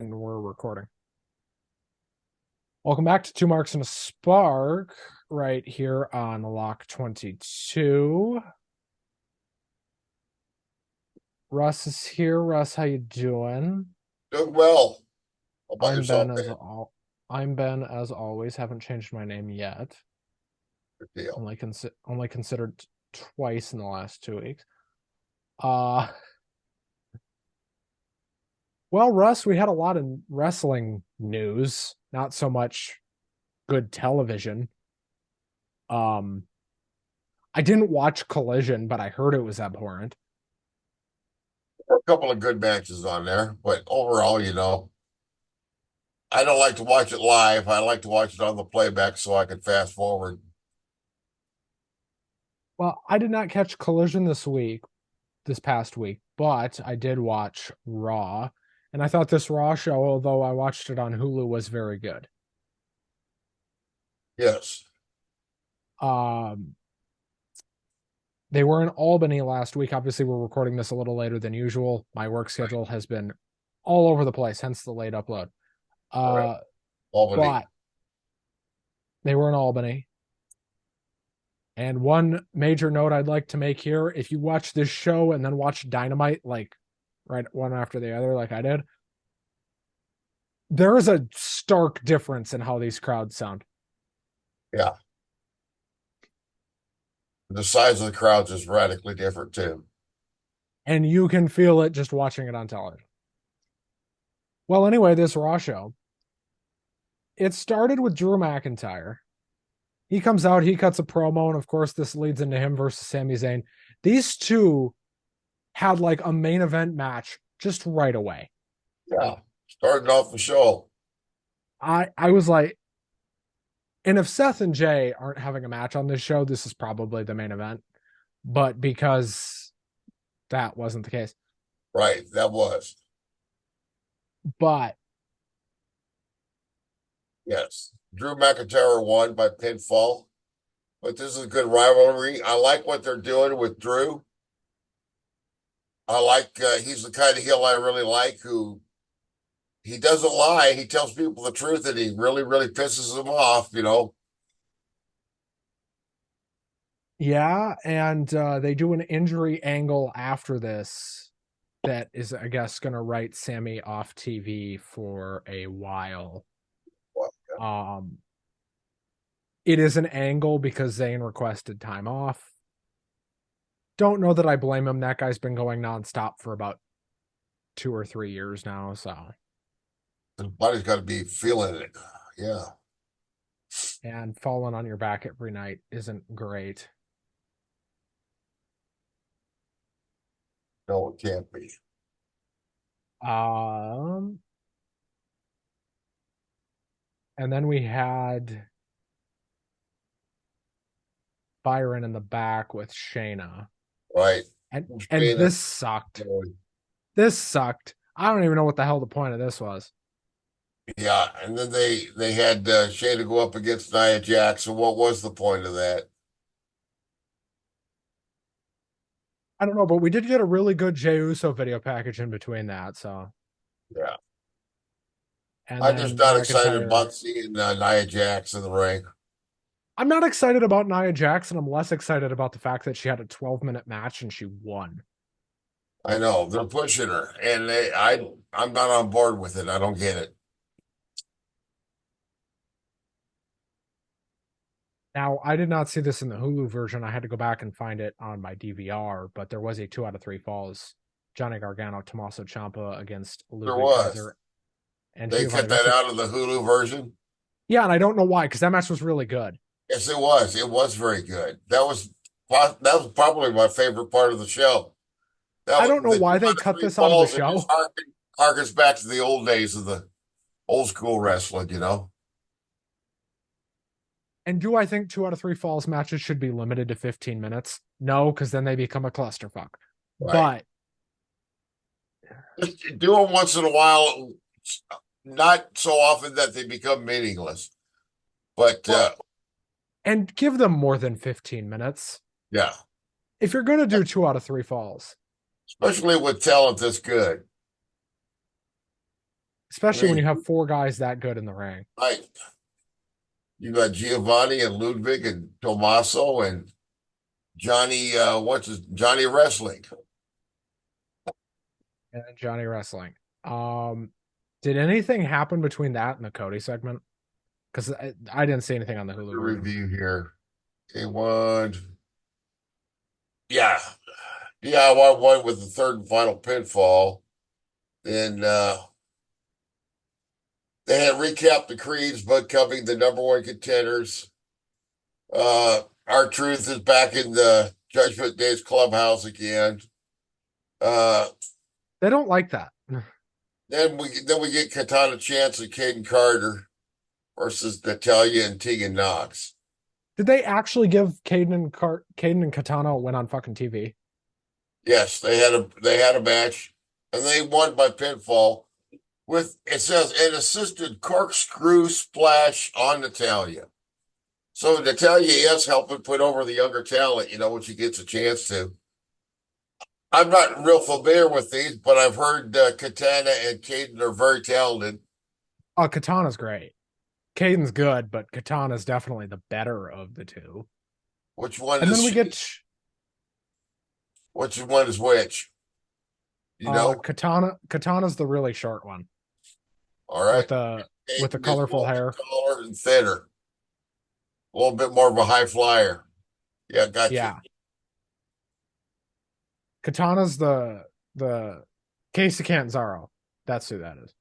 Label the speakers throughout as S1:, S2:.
S1: And we're recording. Welcome back to Two Marks and a Spark, right here on Lock 22. Russ is here. Russ, how you doing?
S2: Doing well. How about
S1: I'm
S2: yourself,
S1: Ben
S2: man?
S1: I'm Ben as always. Haven't changed my name yet.
S2: Good deal.
S1: Only considered twice in the last 2 weeks. Uh well, Russ, we had a lot of wrestling news, not so much good television. Um I didn't watch Collision, but I heard it was abhorrent.
S2: A couple of good matches on there, but overall, I don't like to watch it live. I like to watch it on the playback so I can fast forward.
S1: Well, I did not catch Collision this past week, but I did watch Raw, and I thought this Raw show, although I watched it on Hulu, was very good.
S2: Yes.
S1: Um, they were in Albany last week. Obviously, we're recording this a little later than usual. My work schedule has been all over the place, hence the late upload.
S2: Right.
S1: Uh,
S2: Albany.
S1: but they were in Albany. And one major note I'd like to make here, if you watch this show and then watch Dynamite, like right one after the other, like I did, there is a stark difference in how these crowds sound.
S2: Yeah. The size of the crowds is radically different too.
S1: And you can feel it just watching it on television. Well, anyway, this Raw show, it started with Drew McIntyre. He comes out, he cuts a promo, and of course, this leads into him versus Sami Zayn. These two had like a main event match just right away.
S2: Yeah. Starting off the show.
S1: I was like, and if Seth and Jay aren't having a match on this show, this is probably the main event. But because that wasn't the case.
S2: Right. That was.
S1: But
S2: Yes. Drew McIntyre won by pinfall, but this is a good rivalry. I like what they're doing with Drew. I like he's the kind of heel I really like who he doesn't lie. He tells people the truth and he really, really pisses them off.
S1: yeah, and they do an injury angle after this that is, I guess, going to write Sammy off TV for a while. Um, it is an angle because Zayn requested time off. Don't know that I blame him. That guy's been going nonstop for about 2 or 3 years now, so
S2: His body's got to be feeling it. Yeah.
S1: and falling on your back every night isn't great.
S2: No, it can't be.
S1: Um, and then we had Byron in the back with Shayna.
S2: Right.
S1: And this sucked. This sucked. I don't even know what the hell the point of this was.
S2: Yeah. And then they had Shayna go up against Nia Jax. So what was the point of that?
S1: I don't know, but we did get a really good Jey Uso video package in between that. So,
S2: Yeah.
S1: and
S2: I'm just
S1: then
S2: not excited
S1: McIntyre.
S2: about seeing Nia Jax in the ring.
S1: I'm not excited about Nia Jackson. I'm less excited about the fact that she had a 12-minute match and she won.
S2: I know they're pushing her, and I'm not on board with it. I don't get it.
S1: Now, I did not see this in the Hulu version. I had to go back and find it on my DVR, but there was a 2 out of 3 falls. Johnny Gargano, Tommaso Ciampa against
S2: There
S1: Ludwig
S2: was.
S1: Kaiser and
S2: They
S1: Giovanni
S2: cut that
S1: Vinci.
S2: out of the Hulu version.
S1: Yeah, and I don't know why, because that match was really good.
S2: Yes, it was. It was very good. That was probably my favorite part of the show. That
S1: I
S2: was
S1: don't know
S2: the two
S1: why they
S2: out of
S1: cut
S2: three
S1: this out of the
S2: falls. It
S1: show.
S2: just harkens back to the old days of the old school wrestling.
S1: And do I think 2 out of 3 falls matches should be limited to 15 minutes? No, because then they become a clusterfuck.
S2: Right.
S1: But
S2: Just do them once in a while, not so often that they become meaningless. But
S1: well, and give them more than 15 minutes.
S2: yeah,
S1: If you're going to do 2 out of 3 falls,
S2: especially with talent this good.
S1: especially when
S2: mean,
S1: you have four guys that good in the ring.
S2: right. You got Giovanni and Ludwig and Tommaso and Johnny, Johnny Wrestling.
S1: And Johnny Wrestling. Did anything happen between that and the Cody segment? Because I didn't see anything on the Hulu
S2: The
S1: version.
S2: review here. A1. Yeah. DIY won with the third and final pinfall. Then they had recapped the creeds, Bud Cupping, the number one contenders. Our Truth is back in the Judgment Day's clubhouse again. Uh,
S1: They don't like that.
S2: then we get Katana Chance and Caden Carter versus Natalia and Tegan Knox.
S1: Did they actually give Caden and Katana a win on fucking TV?
S2: Yes, they had a match, and they won by pinfall with, it says, an assisted corkscrew splash on Natalia. So Natalia is helping put over the younger talent, when she gets a chance to. I'm not real familiar with these, but I've heard Katana and Caden are very talented.
S1: Katana's great. Caden's good, but Katana's definitely the better of the two.
S2: Which one
S1: And
S2: is
S1: then we
S2: she?
S1: get
S2: Which one is which? You know?
S1: Katana's the really short one
S2: All right.
S1: with the
S2: Caden is a
S1: colorful
S2: little bit
S1: hair.
S2: taller and thinner, a little bit more of a high flyer. Yeah, got you.
S1: Yeah. Katana's the Casey Catanzaro. That's who that is.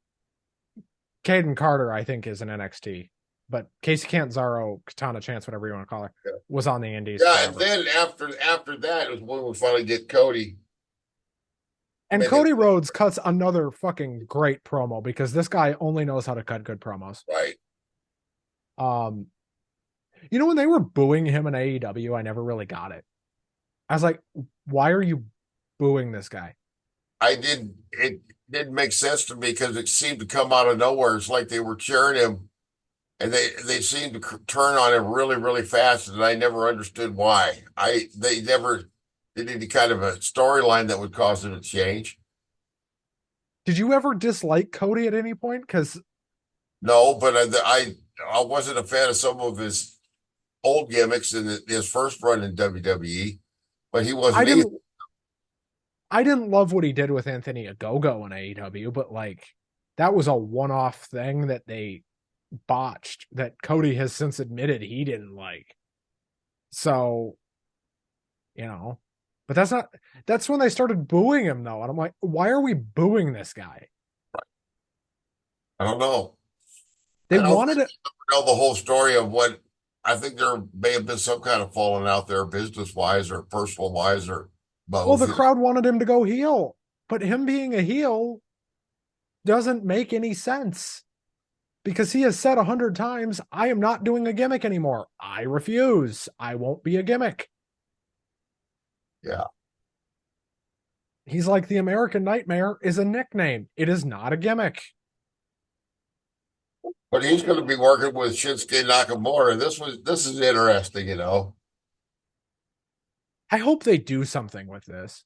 S1: Caden Carter, I think, is an NXT, but Casey Catanzaro, Katana Chance, whatever you want to call her,
S2: Yeah,
S1: was on the Indies
S2: yeah, and
S1: forever.
S2: then after that is when we finally get Cody.
S1: And
S2: Making,
S1: Cody Rhodes cuts another fucking great promo because this guy only knows how to cut good promos.
S2: right.
S1: Um, when they were booing him in AEW, I never really got it. I was like, why are you booing this guy?
S2: It didn't make sense to me because it seemed to come out of nowhere. It's like they were cheering him, and they seemed to turn on him really, really fast, and I never understood why. They never did any kind of a storyline that would cause him to change.
S1: Did you ever dislike Cody at any point? Because
S2: No, but I wasn't a fan of some of his old gimmicks in his first run in WWE, but he
S1: I
S2: wasn't either.
S1: didn't I didn't love what he did with Anthony Ogogo in AEW, but like that was a one-off thing that they botched that Cody has since admitted he didn't like. So, but that's when they started booing him though. And I'm like, why are we booing this guy?
S2: I don't know.
S1: They
S2: I don't
S1: wanted
S2: think
S1: it.
S2: you know the whole story of what. I think there may have been some kind of falling out there, business wise or personal wise or
S1: Well,
S2: both.
S1: the crowd wanted him to go heel, but him being a heel doesn't make any sense because he has said 100 times, I am not doing a gimmick anymore. I refuse. I won't be a gimmick.
S2: Yeah.
S1: He's like the American Nightmare is a nickname. It is not a gimmick.
S2: But he's going to be working with Shinsuke Nakamura. This is interesting.
S1: I hope they do something with this.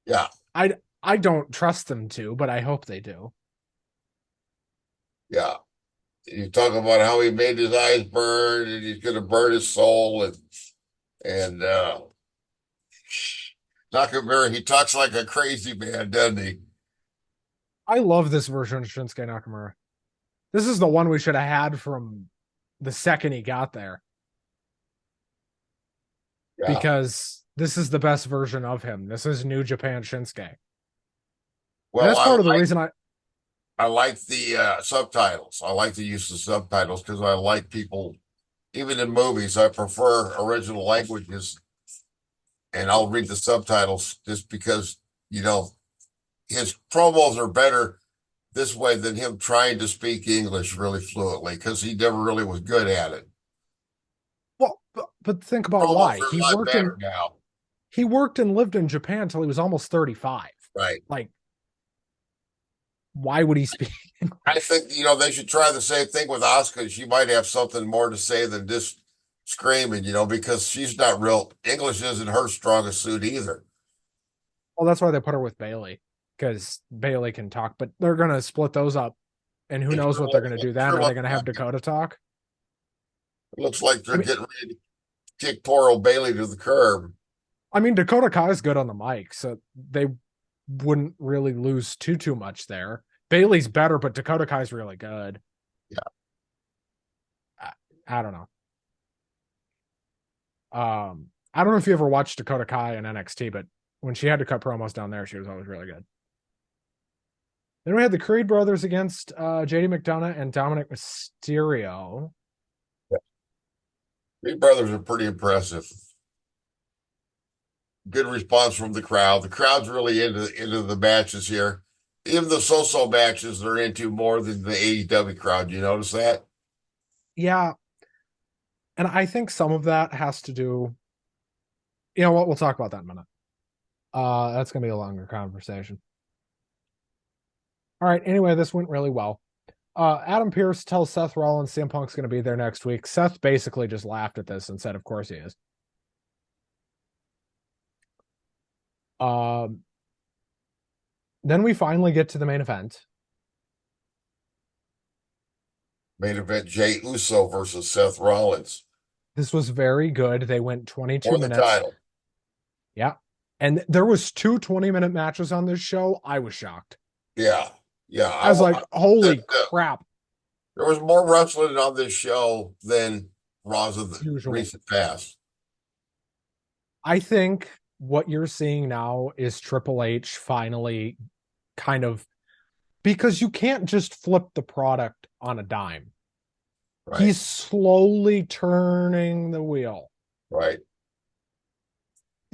S2: Yeah.
S1: I don't trust them to, but I hope they do.
S2: Yeah. You talk about how he made his eyes burn and he's going to burn his soul and Nakamura, he talks like a crazy man, doesn't he?
S1: I love this version of Shinsuke Nakamura. This is the one we should have had from the second he got there.
S2: Yeah.
S1: Because this is the best version of him. This is New Japan Shinsuke. And
S2: Well,
S1: that's part of the reason
S2: I like the subtitles. I like the use of subtitles because I like people, even in movies, I prefer original languages and I'll read the subtitles just because, his promos are better this way than him trying to speak English really fluently because he never really was good at it.
S1: well, but think about
S2: Promos
S1: why.
S2: are a lot better now.
S1: He worked and lived in Japan until he was almost 35.
S2: Right.
S1: Like, why would he speak?
S2: I think, they should try the same thing with Asuka. She might have something more to say than just screaming, because she's not real. English isn't her strongest suit either.
S1: Well, that's why they put her with Bailey, because Bailey can talk, but they're going to split those up And who
S2: It
S1: knows what they're going to do then?
S2: sure
S1: Are they
S2: looks
S1: going to have
S2: like
S1: Dakota talk?
S2: it looks like
S1: I
S2: they're
S1: mean,
S2: getting ready to kick poor old Bailey to the curb.
S1: Dakota Kai is good on the mic, so they wouldn't really lose too much there. Bailey's better, but Dakota Kai's really good.
S2: Yeah.
S1: I, I don't know. I don't know if you ever watched Dakota Kai in NXT, but when she had to cut promos down there, she was always really good. Then we had the Creed brothers against JD McDonough and Dominic Mysterio.
S2: Three brothers are pretty impressive. Good response from the crowd. The crowd's really into the matches here. Even the so-so matches they're into more than the AEW crowd. You notice that?
S1: Yeah, and I think some of that has to do. You know what? We'll talk about that in a minute. That's gonna be a longer conversation. All right. Anyway, this went really well. Adam Pearce tells Seth Rollins CM Punk's going to be there next week. Seth basically just laughed at this and said, "Of course he is." Um, then we finally get to the main event.
S2: Main event: Jey Uso versus Seth Rollins
S1: This was very good. They went 22
S2: for the
S1: minutes.
S2: title.
S1: Yeah. And there was two 20-minute matches on this show. I was shocked.
S2: Yeah, yeah.
S1: I was like,
S2: That,
S1: holy crap.
S2: there was more wrestling on this show than Raw's of the
S1: Usual.
S2: recent past.
S1: I think what you're seeing now is Triple H finally kind of, because you can't just flip the product on a dime.
S2: Right,
S1: He's slowly turning the wheel.
S2: right.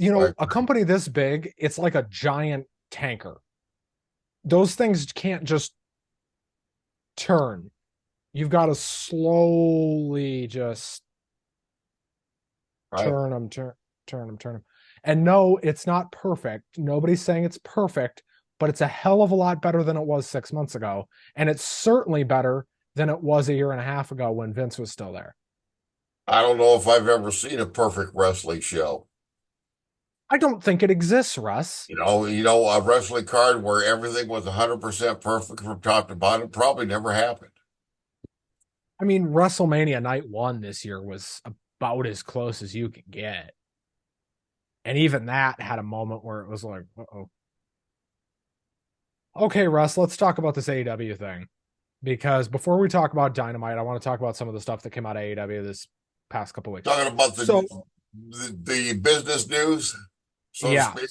S1: You
S2: I
S1: know, a
S2: agree.
S1: company this big, it's like a giant tanker. Those things can't just turn. You've got to slowly just
S2: Right.
S1: turn them, turn them. And no, it's not perfect. Nobody's saying it's perfect, but it's a hell of a lot better than it was 6 months ago. And it's certainly better than it was a year and a half ago when Vince was still there.
S2: I don't know if I've ever seen a perfect wrestling show.
S1: I don't think it exists, Russ.
S2: A wrestling card where everything was 100% perfect from top to bottom probably never happened.
S1: I mean, WrestleMania Night 1 this year was about as close as you can get. And even that had a moment where it was like, uh-oh. Okay, Russ, let's talk about this AEW thing. Because before we talk about Dynamite, I want to talk about some of the stuff that came out of AEW this past couple weeks.
S2: Talking about
S1: So,
S2: the business news, so to
S1: yeah,
S2: speak.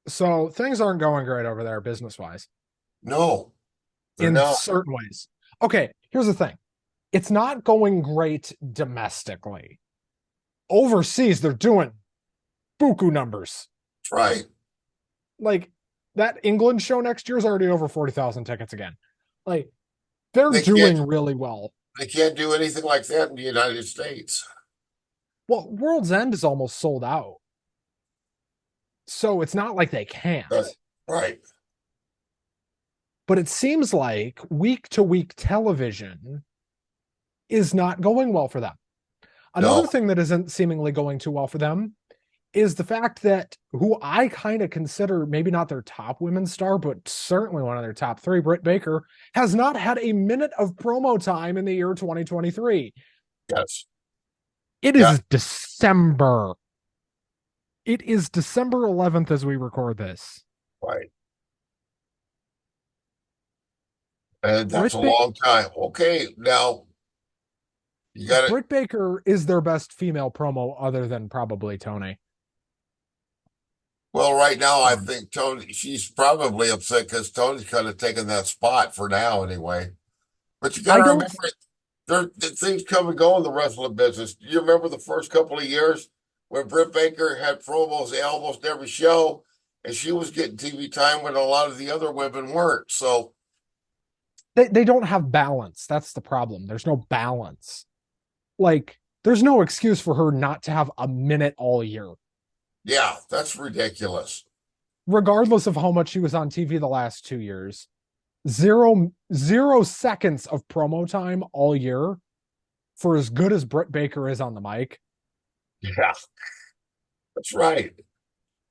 S1: so things aren't going great over there business wise
S2: No, they're
S1: in
S2: not.
S1: certain ways. Okay, here's the thing. It's not going great domestically. Overseas, they're doing buku numbers.
S2: That's right.
S1: Like that England show next year is already over 40,000 tickets again. Like they're
S2: They can't
S1: doing really well.
S2: they can't do anything like that in the United States.
S1: Well, World's End is almost sold out. So it's not like they
S2: Right.
S1: can't.
S2: Right.
S1: But it seems like week to week television is not going well for them. Another
S2: No.
S1: thing that isn't seemingly going too well for them is the fact that who I kind of consider maybe not their top women's star, but certainly one of their top three, Britt Baker, has not had a minute of promo time in the year 2023.
S2: Yes.
S1: It
S2: Yeah.
S1: is December. It is December 11th as we record this.
S2: Right. And that's
S1: Britt,
S2: a
S1: ba-
S2: long time. Okay. Now you got it.
S1: Britt Baker is their best female promo other than probably Tony.
S2: Well, right now, I think Tony, she's probably upset because Tony's kind of taking that spot for now, anyway. But you got
S1: I
S2: to
S1: don't
S2: remember, things come and go in the wrestling business. Do you remember the first couple of years when Britt Baker had promos at almost every show, and she was getting TV time when a lot of the other women weren't? So,
S1: they don't have balance. That's the problem. There's no balance. Like there's no excuse for her not to have a minute all year,
S2: yeah, that's ridiculous.
S1: regardless of how much she was on TV the last 2 years. Zero seconds of promo time all year for as good as Britt Baker is on the mic.
S2: Yeah, that's right.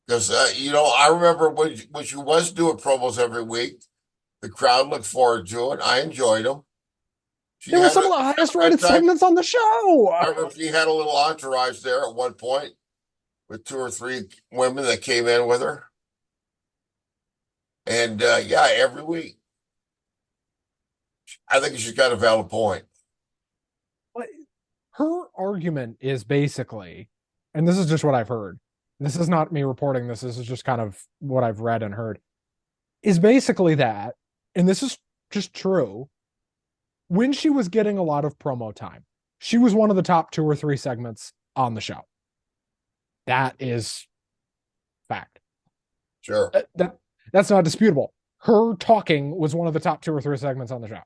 S2: Because I remember when she was doing promos every week. The crowd looked forward to it. I enjoyed them. She
S1: They were
S2: had
S1: some
S2: a,
S1: of the highest
S2: I
S1: rated segments on the show.
S2: remember she had a little entourage there at one point with two or three women that came in with her. And yeah, every week, I think she's got a valid point.
S1: Her argument is basically, and this is just what I've heard. This is not me reporting this. This is just kind of what I've read and heard. Is basically that, and this is just true. When she was getting a lot of promo time, she was one of the top 2 or 3 segments on the show. That is fact.
S2: Sure.
S1: That's not disputable. Her talking was one of the top 2 or 3 segments on the show,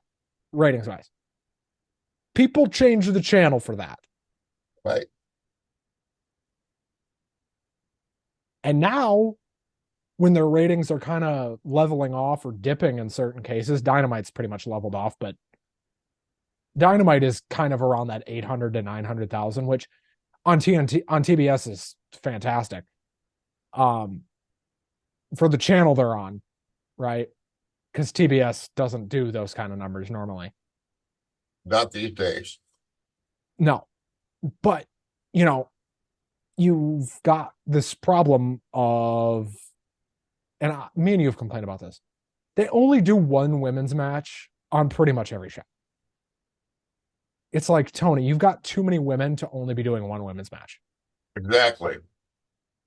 S1: ratings wise. People changed the channel for that.
S2: Right.
S1: And now, when their ratings are kind of leveling off or dipping in certain cases, Dynamite's pretty much leveled off, but Dynamite is kind of around that 800 to 900,000, which on TBS is fantastic. For the channel they're on, right? Because TBS doesn't do those kind of numbers normally.
S2: Not these days.
S1: No, but you know, you've got this problem of, and me and you have complained about this. They only do one women's match on pretty much every show. It's like, Tony, you've got too many women to only be doing one women's match.
S2: Exactly.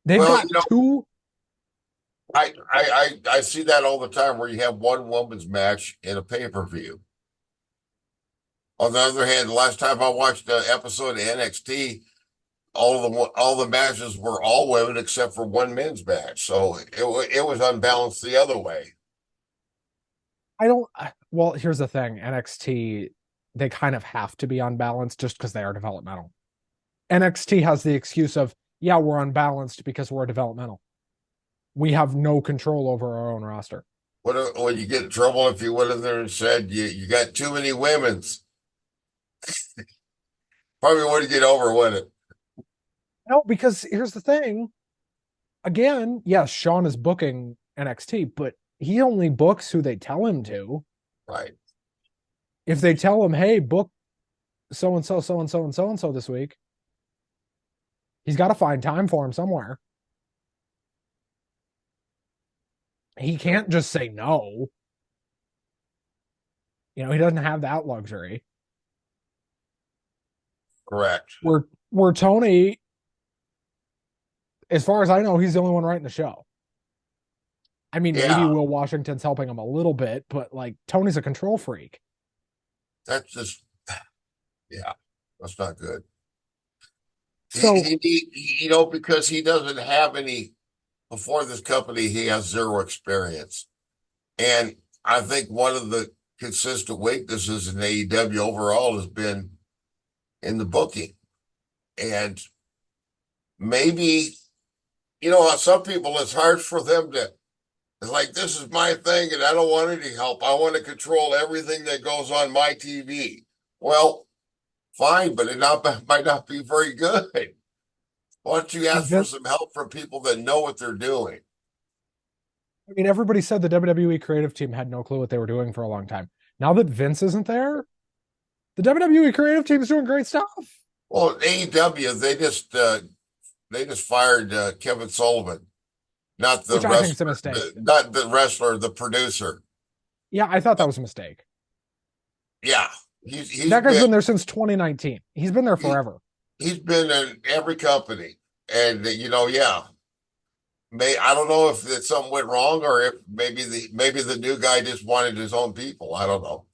S1: They've
S2: Well,
S1: got two.
S2: I see that all the time where you have one woman's match in a pay-per-view. On the other hand, the last time I watched an episode of NXT, all the matches were all women except for one men's match. So it was unbalanced the other way.
S1: I don't. Well, here's the thing: NXT, they kind of have to be unbalanced just because they are developmental. NXT has the excuse of, yeah, we're unbalanced because we're developmental. We have no control over our own roster.
S2: Would you get in trouble if you went in there and said you got too many women's? Probably wouldn't get over with it.
S1: No, because here's the thing. Again, yes, Sean is booking NXT, but he only books who they tell him to.
S2: Right.
S1: If they tell him, hey, book so and so, so and so, and so and so this week, he's got to find time for him somewhere. He can't just say no. You know, he doesn't have that luxury.
S2: Correct.
S1: Where Tony, as far as I know, he's the only one writing the show. I mean, maybe
S2: Yeah,
S1: Will Washington's helping him a little bit, but like Tony's a control freak.
S2: that's just yeah, that's not good.
S1: So
S2: Because he doesn't have any before this company, he has zero experience. And I think one of the consistent weaknesses in AEW overall has been in the booking. And maybe, some people, it's hard for them to, it's like, this is my thing and I don't want any help. I want to control everything that goes on my TV. Well, fine, but might not be very good. Why don't you ask for
S1: Vince,
S2: some help from people that know what they're doing?
S1: I mean, everybody said the WWE creative team had no clue what they were doing for a long time. Now that Vince isn't there, the WWE creative team is doing great stuff.
S2: Well, AEW, they just fired Kevin Sullivan, not the
S1: Which I think is a
S2: wrestler,
S1: mistake.
S2: not the wrestler, the producer.
S1: Yeah, I thought that was a mistake.
S2: Yeah,
S1: That guy's been there since 2019. He's been there
S2: he,
S1: forever.
S2: he's been in every company, and yeah. I don't know if something went wrong or if maybe the new guy just wanted his own people. I don't know.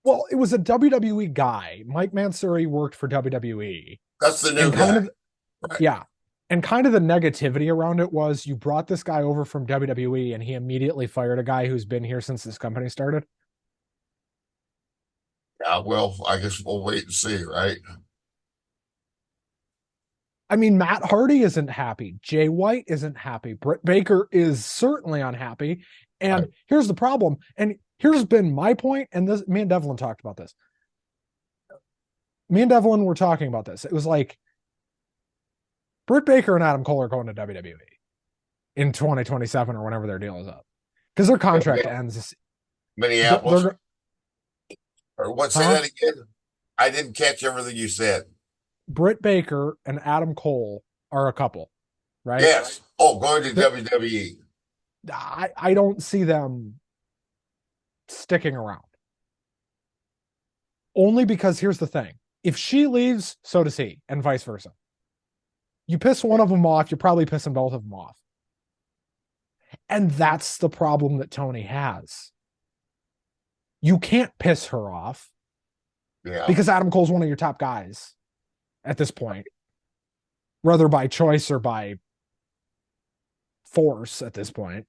S1: Well, it was a WWE guy. Mike Mansouri worked for WWE.
S2: That's the new
S1: And kind
S2: guy,
S1: of,
S2: right?
S1: yeah. And kind of the negativity around it was you brought this guy over from WWE and he immediately fired a guy who's been here since this company started.
S2: Yeah, well, I guess we'll wait and see, right?
S1: I mean, Matt Hardy isn't happy. Jay White isn't happy. Britt Baker is certainly unhappy.
S2: Right.
S1: And here's the problem. And here's been my point, and this, me and Devlin talked about this. Me and Devlin were talking about this. It was like Britt Baker and Adam Cole are going to WWE in 2027 or whenever their deal is up, because their contract ends
S2: Minneapolis.
S1: they're
S2: Or what? Say
S1: huh?
S2: that again. I didn't catch everything you said.
S1: Britt Baker and Adam Cole are a couple, right?
S2: Yes. Oh, going to
S1: That
S2: WWE.
S1: I don't see them sticking around. Only because here's the thing: if she leaves, so does he, and vice versa. You piss one of them off, you're probably pissing both of them off. And that's the problem that Tony has. You can't piss her off
S2: Yeah.
S1: because Adam Cole's one of your top guys at this point, whether by choice or by force at this point.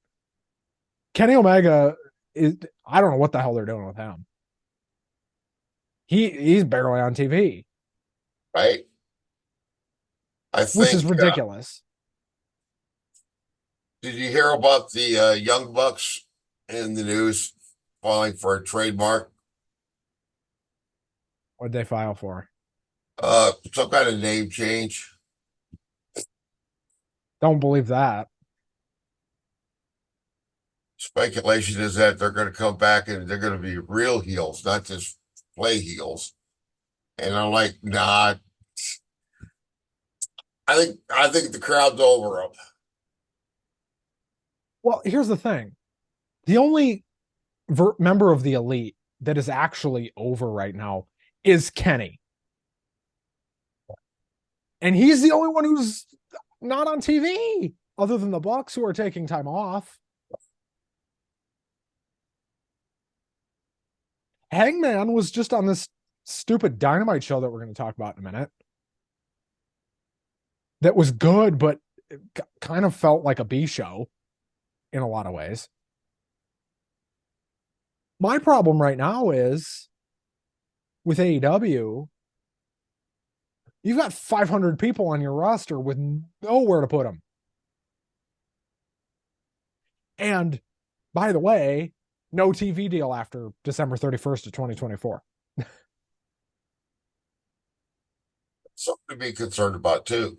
S1: Kenny Omega is, I don't know what the hell they're doing with him. He's barely on TV,
S2: Right. I
S1: which is
S2: think.
S1: ridiculous.
S2: Did you hear about the Young Bucks in the news filing for a trademark?
S1: What'd they file for?
S2: Some kind of name change.
S1: Don't believe that.
S2: Speculation is that they're going to come back and they're going to be real heels, not just play heels. And I'm like, nah. I think the crowd's over them.
S1: Well, here's the thing: the only member of the elite that is actually over right now is Kenny, and he's the only one who's not on TV, other than the Bucks who are taking time off. Hangman was just on this stupid Dynamite show that we're going to talk about in a minute. That was good, but it kind of felt like a B show in a lot of ways. My problem right now is with AEW, you've got 500 people on your roster with nowhere to put them. And by the way, no TV deal after December 31st of 2024.
S2: Something to be concerned about too.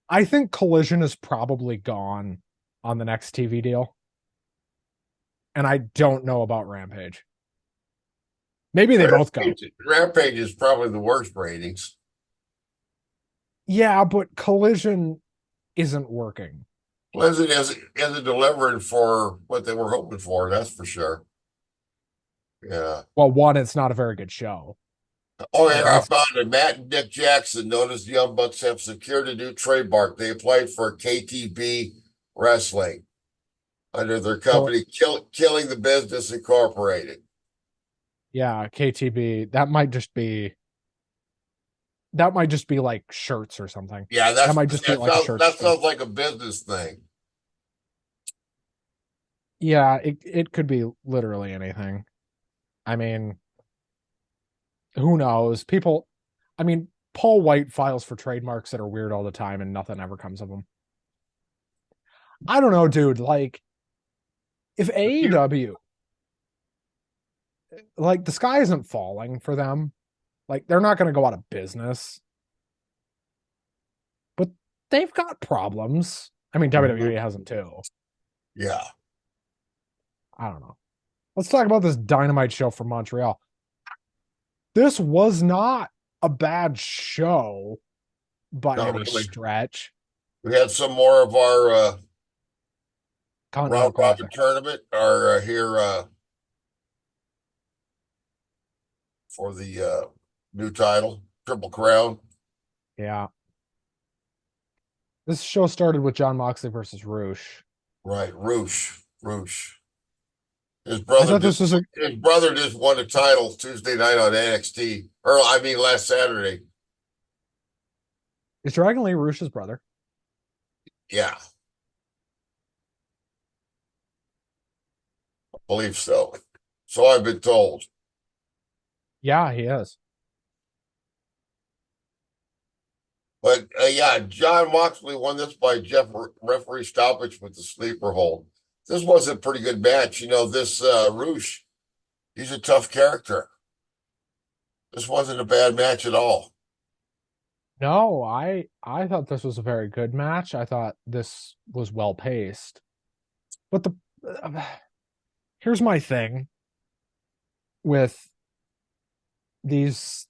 S1: I think Collision is probably gone on the next TV deal. And I don't know about Rampage. Maybe they both go.
S2: Rampage is probably the worst ratings.
S1: Yeah, but Collision isn't working.
S2: Pleasant isn't delivering for what they were hoping for, that's for sure. Yeah.
S1: Well, one, it's not a very good show.
S2: Oh, yeah,
S1: Like
S2: I
S1: that's
S2: found it. Matt and Nick Jackson noticed the Young Bucks have secured a new trademark. They applied for KTB Wrestling under their
S1: so
S2: company, Killing the Business Incorporated.
S1: yeah, KTB. That might just be like shirts or something.
S2: Yeah,
S1: That might just be like a shirt
S2: that
S1: store.
S2: sounds like a business thing.
S1: Yeah, it could be literally anything. I mean, who knows? People, I mean, Paul White files for trademarks that are weird all the time and nothing ever comes of them. I don't know, dude. Like, if AEW, like, the sky isn't falling for them, like, they're not going to go out of business, but they've got problems. I mean, WWE has them too.
S2: Yeah.
S1: I don't know. Let's talk about this Dynamite show from Montreal. This was not a bad show by
S2: Not
S1: any
S2: really.
S1: stretch.
S2: We had some more of our
S1: Continental
S2: round robin
S1: Classic.
S2: tournament are here for the new title, Triple Crown.
S1: Yeah. This show started with John Moxley versus Roosh.
S2: Right, Roosh. His
S1: I
S2: brother
S1: thought this
S2: just
S1: was a.
S2: his brother just won the title Tuesday night on NXT, or I mean last Saturday.
S1: Is Dragon Lee Roosh's brother?
S2: Yeah, I believe so. So I've been told.
S1: Yeah, he is.
S2: But yeah, John Moxley won this by Jeff referee stoppage with the sleeper hold. This was a pretty good match. You know, this Roosh, he's a tough character. This wasn't a bad match at all.
S1: No, I thought this was a very good match. I thought this was well paced. But Here's my thing with these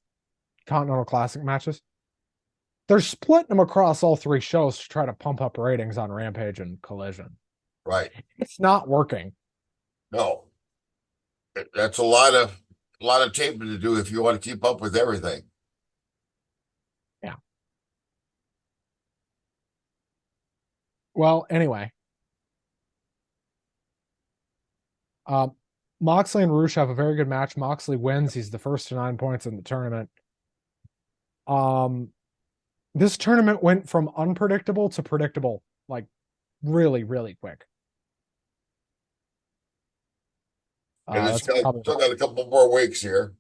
S1: Continental Classic matches. They're splitting them across all three shows to try to pump up ratings on Rampage and Collision.
S2: Right.
S1: It's not working.
S2: No, that's a lot of taping to do if you want to keep up with everything.
S1: Yeah. Well, anyway, uh, Moxley and Rush have a very good match. Moxley wins. He's the first to 9 points in the tournament. Um, this tournament went from unpredictable to predictable, like really, really quick.
S2: And it's
S1: That's probably
S2: still
S1: why.
S2: got a couple more weeks here.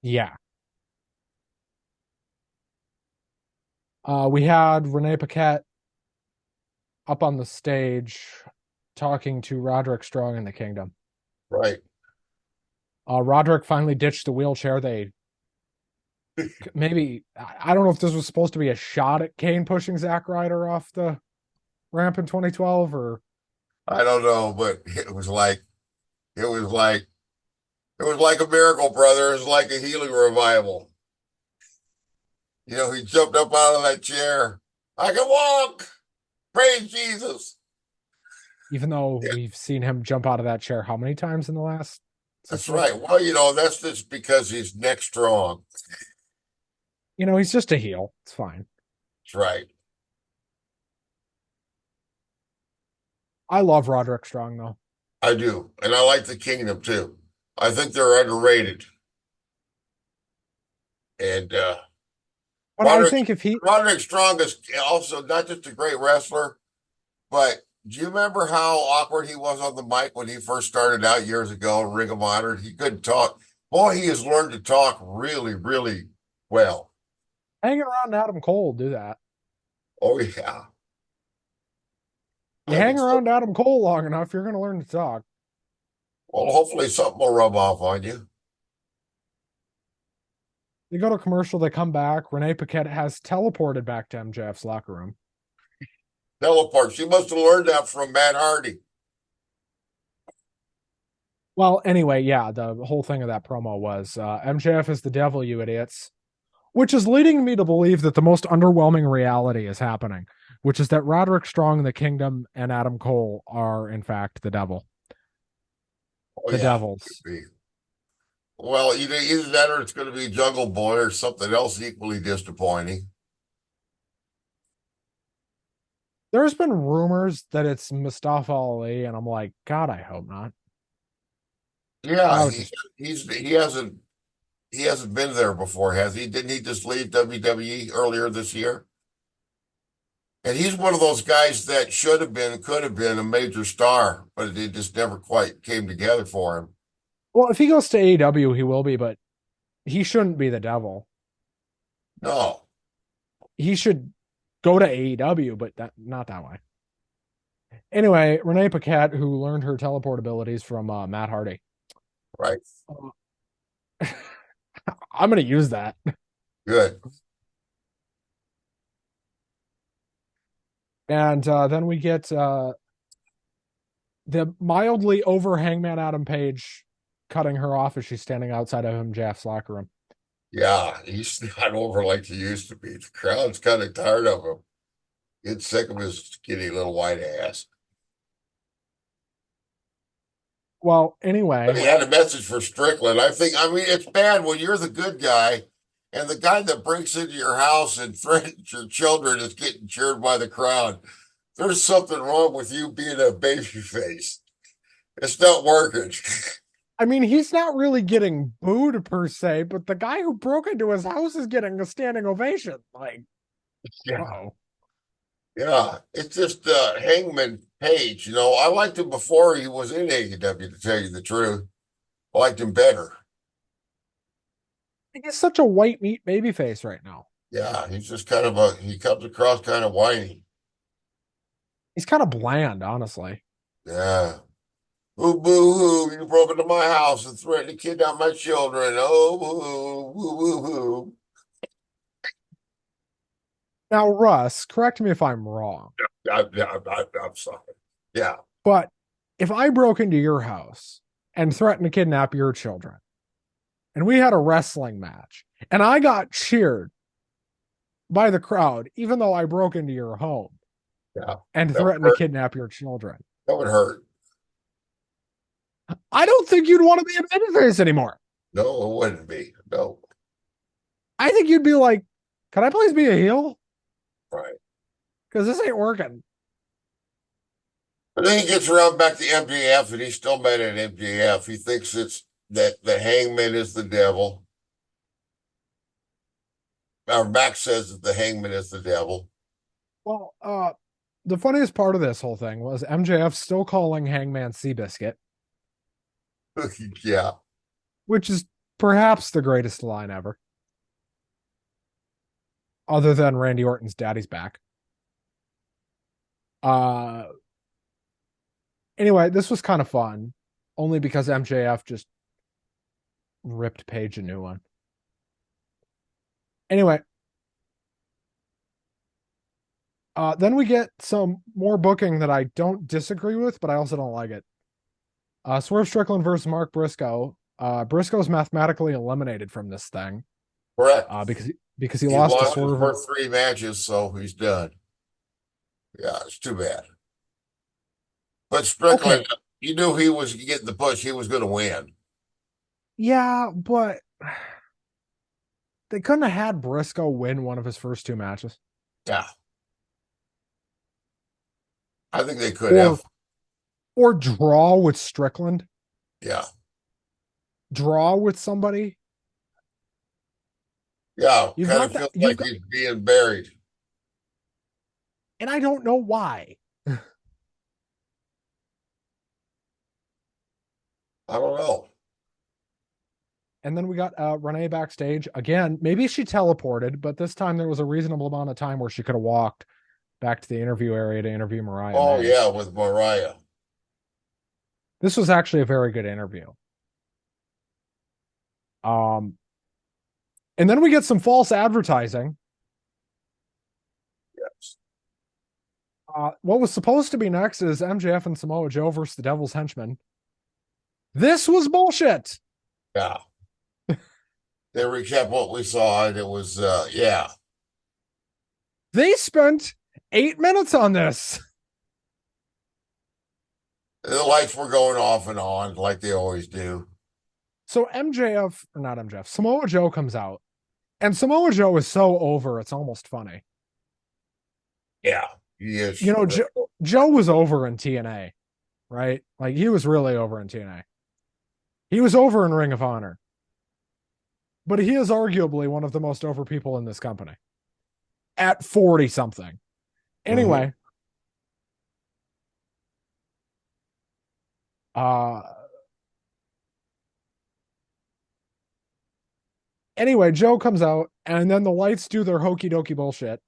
S1: Yeah. We had Renee Paquette up on the stage talking to Roderick Strong in the Kingdom.
S2: Right.
S1: Roderick finally ditched the wheelchair. They maybe, I don't know if this was supposed to be a shot at Kane pushing Zack Ryder off the ramp in 2012 or
S2: I don't know, but it was like it was like a miracle, brother. It was like a healing revival. You know, he jumped up out of that chair. I can walk. Praise Jesus.
S1: even though
S2: Yeah,
S1: we've seen him jump out of that chair how many times in the last six
S2: that's
S1: weeks?
S2: right. Well, you know, that's just because he's neck strong.
S1: He's just a heel. It's fine.
S2: That's right.
S1: I love Roderick Strong though.
S2: I do. And I like the Kingdom too. I think they're underrated. And
S1: But I
S2: Roderick
S1: think if he
S2: Roderick Strong is also not just a great wrestler, but do you remember how awkward he was on the mic when he first started out years ago in Ring of Honor? He couldn't talk. Boy, he has learned to talk really, really well.
S1: hanging around Adam Cole do that.
S2: Oh yeah.
S1: You
S2: I
S1: hang
S2: think so.
S1: around Adam Cole long enough, you're going to learn to talk.
S2: Well, hopefully something will rub off on you.
S1: They go to commercial, they come back. Renee Paquette has teleported back to MJF's locker room.
S2: Teleport. She must have learned that from Matt Hardy.
S1: Well, anyway, yeah, the whole thing of that promo was MJF is the devil, you idiots, which is leading me to believe that the most underwhelming reality is happening, which is that Roderick Strong, the Kingdom, and Adam Cole are, in fact, the devil.
S2: Oh
S1: The
S2: yeah, could
S1: devils.
S2: be. Well, either that or it's going to be Jungle Boy or something else equally disappointing.
S1: There's been rumors that it's Mustafa Ali, and I'm like, God, I hope not.
S2: Yeah,
S1: That would just
S2: he hasn't been there before, has he? Didn't he just leave WWE earlier this year? And he's one of those guys that should have been, could have been a major star, but it just never quite came together for him.
S1: well, if he goes to AEW, he will be, but he shouldn't be the devil.
S2: No.
S1: He should go to AEW, but not that way. Anyway, Renee Paquette, who learned her teleport abilities from Matt Hardy.
S2: Right.
S1: I'm going to use that.
S2: Good.
S1: And then we get the mildly over Hangman Adam Page cutting her off as she's standing outside of MJF's locker room.
S2: Yeah, he's not over like he used to be. The crowd's kind of tired of him. Get sick of his skinny little white ass.
S1: Well,
S2: But
S1: anyway,
S2: he had a message for Strickland. I mean, it's bad when you're the good guy and the guy that breaks into your house and threatens your children is getting cheered by the crowd. There's something wrong with you being a baby face. It's not working.
S1: I mean, he's not really getting booed per se, but the guy who broke into his house is getting a standing ovation. Like,
S2: Yeah.
S1: oh.
S2: Yeah. It's just Hangman Page. You know, I liked him before he was in AEW, to tell you the truth. I liked him better.
S1: He's such a white meat baby face right now.
S2: Yeah, he's just he comes across kind of whiny.
S1: He's kind of bland, honestly.
S2: Yeah. Boo boo hoo, you broke into my house and threatened to kidnap my children. Oh, boo boo boo boo.
S1: Now, Russ, correct me if I'm wrong.
S2: I'm sorry. Yeah.
S1: But if I broke into your house and threatened to kidnap your children, and we had a wrestling match, and I got cheered by the crowd, even though I broke into your home
S2: Yeah,
S1: and
S2: that would
S1: threatened to
S2: hurt.
S1: kidnap your children,
S2: That would hurt.
S1: I don't think you'd want to be a babyface anymore.
S2: No, it wouldn't be. No,
S1: I think you'd be like, can I please be a heel?
S2: right.
S1: Because this ain't working.
S2: But then he gets around back to MJF, and he's still mad at MJF. He thinks it's that the Hangman is the devil. Or Max says that the Hangman is the devil.
S1: Well, the funniest part of this whole thing was MJF still calling Hangman Seabiscuit,
S2: Yeah,
S1: which is perhaps the greatest line ever, other than Randy Orton's daddy's back. Uh anyway, this was kind of fun, only because MJF just ripped Paige a new one. Anyway, then we get some more booking that I don't disagree with, but I also don't like it. Swerve Strickland versus Mark Briscoe. Briscoe's mathematically eliminated from this thing
S2: correct.
S1: because he
S2: He
S1: lost to
S2: lost his
S1: Swerve.
S2: first three matches, so he's done. Yeah, it's too bad. But
S1: Okay,
S2: Strickland, you knew he was getting the push. He was going to win.
S1: yeah, but they couldn't have had Briscoe win one of his first two matches,
S2: Yeah, I think they could
S1: or
S2: have.
S1: draw with Strickland,
S2: Yeah,
S1: draw with somebody.
S2: yeah.
S1: You've
S2: Kind
S1: got
S2: of
S1: that.
S2: feels
S1: You've
S2: like
S1: got,
S2: he's being buried.
S1: and I don't know why.
S2: I don't know.
S1: And then we got Renee backstage again. Maybe she teleported, but this time there was a reasonable amount of time where she could have walked back to the interview area to interview Mariah
S2: Oh
S1: May.
S2: yeah, with Mariah.
S1: This was actually a very good interview. Um, and then we get some false advertising.
S2: Yes.
S1: What was supposed to be next is MJF and Samoa Joe versus the Devil's Henchmen. This was bullshit.
S2: Yeah. They recapped what we saw, and it was yeah.
S1: They spent 8 minutes on this.
S2: The lights were going off and on like they always do.
S1: So MJF, or not MJF, Samoa Joe comes out, and Samoa Joe is so over, it's almost funny.
S2: Yeah, he
S1: You
S2: is.
S1: know, Joe was over in TNA, right? Like he was really over in TNA. He was over in Ring of Honor, but he is arguably one of the most over people in this company at 40 something.
S2: Mm-hmm.
S1: Anyway, uh, Joe comes out, and then the lights do their hokey dokey bullshit,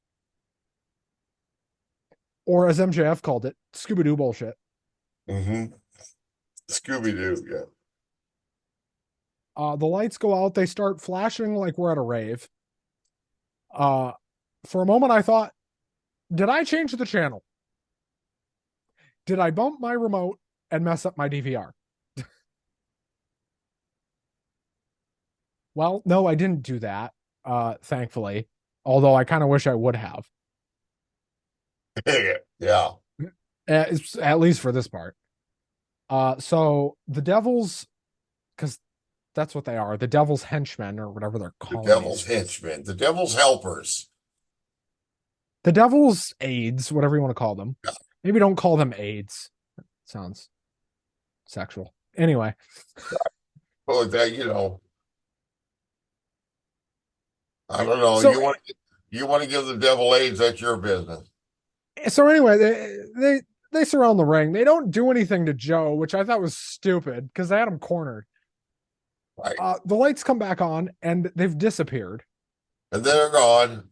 S1: or as MJF called it, Scooby Doo bullshit.
S2: Mm-hmm. Scooby Doo. Yeah.
S1: The lights go out, they start flashing like we're at a rave. Uh, for a moment, I thought, did I change the channel? Did I bump my remote and mess up my DVR? Well, no, I didn't do that, thankfully, although I kind of wish I would have,
S2: Yeah.
S1: at least for this part. So the Devils, because that's what they are, the Devil's henchmen or whatever they're
S2: The
S1: calling
S2: devil's
S1: these.
S2: henchmen, the devil's helpers.
S1: The Devil's aides, whatever you want to call them.
S2: Yeah.
S1: Maybe don't call them aides. Sounds sexual. Anyway,
S2: Well, that I don't know.
S1: so
S2: You want to give the devil AIDS? That's your business.
S1: anyway, they surround the ring. They don't do anything to Joe, which I thought was stupid because they had him cornered.
S2: Right.
S1: The lights come back on and they've disappeared.
S2: And then they're gone.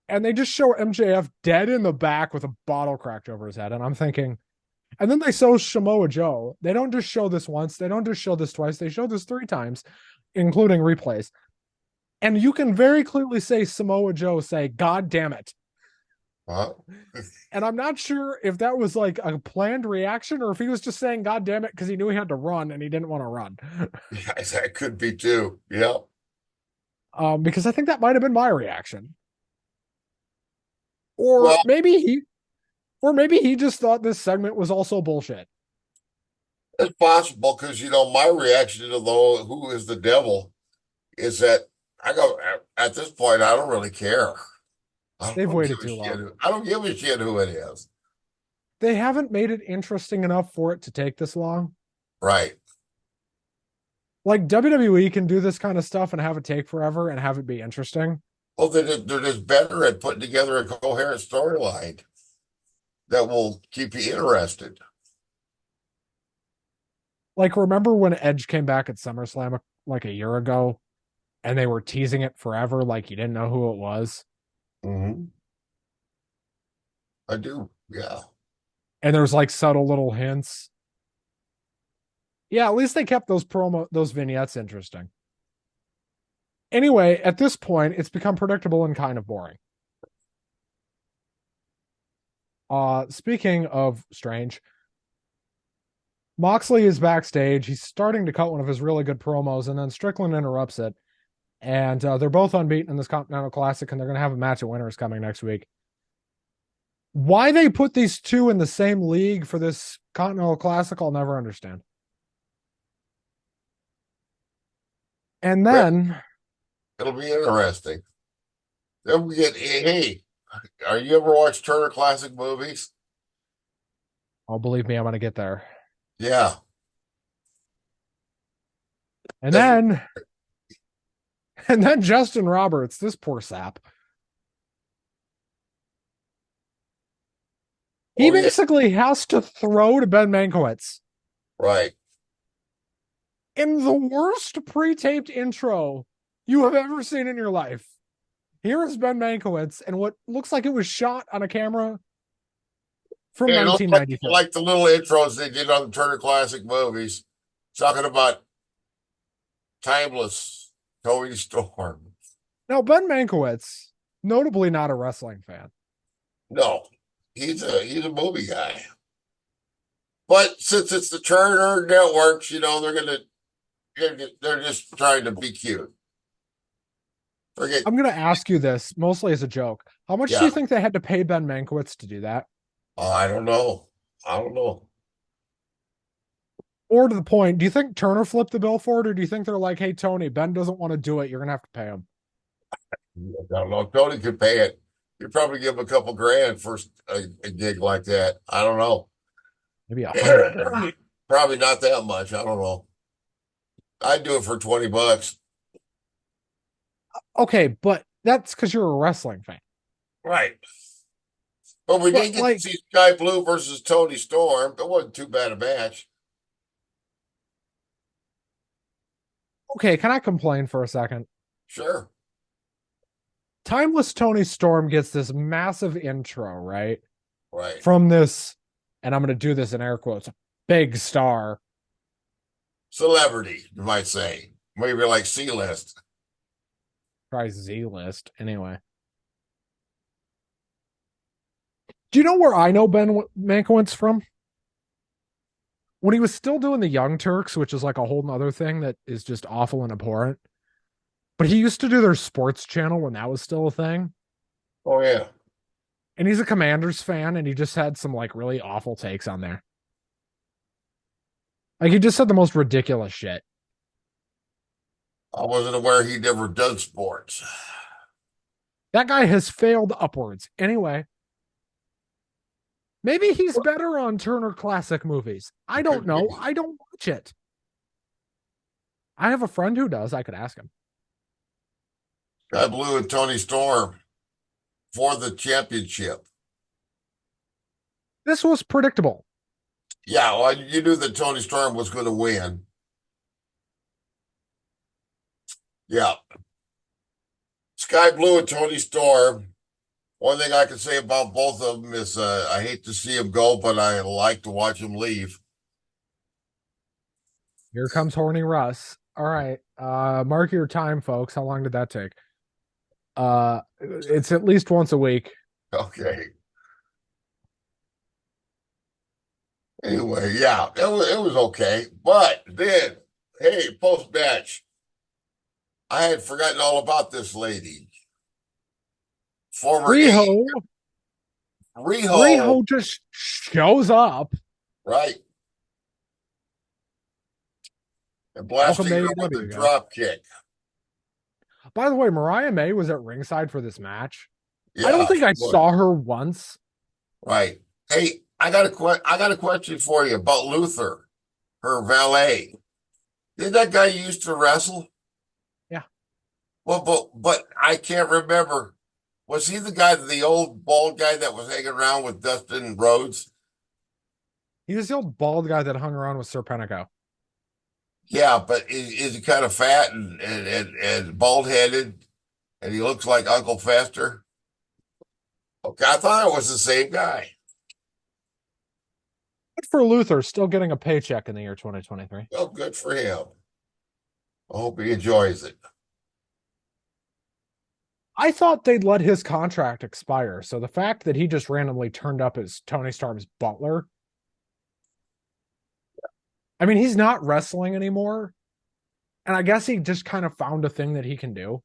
S1: And they just show MJF dead in the back with a bottle cracked over his head. And I'm thinking, and then they show Samoa Joe. They don't just show this once. They don't just show this twice. They show this 3 times, including replays. And you can very clearly say Samoa Joe say, God damn it.
S2: Huh?
S1: And I'm not sure if that was like a planned reaction or if he was just saying, God damn it, because he knew he had to run and he didn't want to run.
S2: Yeah, that could be too. Yeah.
S1: Because I think that might have been my reaction.
S2: Well,
S1: Or maybe he just thought this segment was also bullshit.
S2: it's possible because my reaction to the who is the devil is that I go at this point I don't really care. I
S1: They've
S2: don't give
S1: waited
S2: a
S1: too
S2: shit.
S1: long.
S2: I don't give a shit who it is.
S1: They haven't made it interesting enough for it to take this long.
S2: Right.
S1: Like WWE can do this kind of stuff and have it take forever and have it be interesting.
S2: Well, they're just better at putting together a coherent storyline that will keep you interested.
S1: Like, remember when Edge came back at SummerSlam like a year ago and they were teasing it forever, like you didn't know who it was?
S2: Hmm. I do. Yeah.
S1: And there was like subtle little hints. Yeah, at least they kept those vignettes interesting. Anyway, at this point, it's become predictable and kind of boring. Speaking of strange, Moxley is backstage. He's starting to cut one of his really good promos, and then Strickland interrupts it. And they're both unbeaten in this Continental Classic, and they're going to have a match at Winners coming next week. Why they put these two in the same league for this Continental Classic, I'll never understand. And
S2: Well,
S1: then,
S2: it'll be interesting. Then we get, hey, are you ever watched Turner Classic Movies?
S1: oh, believe me, I'm going to get there.
S2: Yeah.
S1: And
S2: That's,
S1: then, and then Justin Roberts, this poor sap. He
S2: oh, yeah.
S1: basically has to throw to Ben Mankiewicz
S2: Right.
S1: in the worst pre-taped intro you have ever seen in your life. Here is Ben Mankiewicz and what looks like it was shot on a camera from
S2: Yeah, it looks1993. like the little intros they did on the Turner Classic Movies, talking about timeless Tony Storm.
S1: Now, Ben Mankiewicz, notably not a wrestling fan.
S2: No, he's a movie guy. But since it's the Turner networks, they're just trying to be cute. Forget,
S1: I'm going to ask you this mostly as a joke. How much do
S2: yeah.
S1: you think they had to pay Ben Mankiewicz to do that?
S2: I don't know. I don't know.
S1: Or to the point, do you think Turner flipped the bill for it, or do you think they're like, hey, Tony, Ben doesn't want to do it. You're going to have to pay him?
S2: I don't know. Tony could pay it. You'd probably give him a couple grand for a gig like that. I don't know.
S1: Maybe 100 grand.
S2: Probably not that much. I don't know. I'd do it for $20.
S1: Okay, but that's because you're a wrestling fan.
S2: Right. But we did
S1: But
S2: get to
S1: like,
S2: see Sky Blue versus Tony Storm. It wasn't too bad a match.
S1: okay, can I complain for a second?
S2: Sure.
S1: Timeless Tony Storm gets this massive intro, right?
S2: Right.
S1: From this, and I'm going to do this in air quotes, big star.
S2: Celebrity, you might say. Maybe like C-list.
S1: Try Z list. Anyway. Do you know where I know Ben Mankiewicz from? When he was still doing the Young Turks, which is like a whole nother thing that is just awful and abhorrent. But he used to do their sports channel when that was still a thing.
S2: Oh, yeah.
S1: And he's a Commanders fan, and he just had some like really awful takes on there. Like he just said the most ridiculous shit.
S2: I wasn't aware he'd ever done sports.
S1: That guy has failed upwards. Anyway, maybe he's better on Turner Classic Movies. I don't
S2: Could
S1: know.
S2: be.
S1: I don't watch it. I have a friend who does. I could ask him.
S2: Sky Blue and Tony Storm for the championship.
S1: This was predictable.
S2: Yeah, well, you knew that Tony Storm was going to win. Yeah. Sky Blue and Tony Storm. One thing I can say about both of them is I hate to see them go, but I like to watch them leave.
S1: Here comes horny Russ. All right. Mark your time, folks. How long did that take? It's at least once a week.
S2: Okay. Anyway, yeah, it was okay. But then, hey, post match, I had forgotten all about this lady, former A
S1: Riho,
S2: Riho,
S1: Riho just shows up.
S2: right, and
S1: Welcome
S2: blasting
S1: to
S2: her with a
S1: AEW, guys.
S2: drop kick.
S1: By the way, Mariah May was at ringside for this match. I don't
S2: Yeah,
S1: think
S2: she
S1: I
S2: was.
S1: saw her once.
S2: Right. Hey, I got a question for you about Luther, her valet. Did that guy used to wrestle?
S1: Yeah,
S2: Well, but I can't remember. Was he the old bald guy that was hanging around with Dustin Rhodes?
S1: he was the old bald guy that hung around with Serpentico.
S2: Yeah, but is he kind of fat and bald headed, and he looks like Uncle Fester? Okay, I thought it was the same guy.
S1: Good for Luther, still getting a paycheck in the year 2023.
S2: Oh, good for him. I hope he enjoys it.
S1: I thought they'd let his contract expire. So the fact that he just randomly turned up as Tony Storm's butler, I mean, he's not wrestling anymore. And I guess he just kind of found a thing that he can do.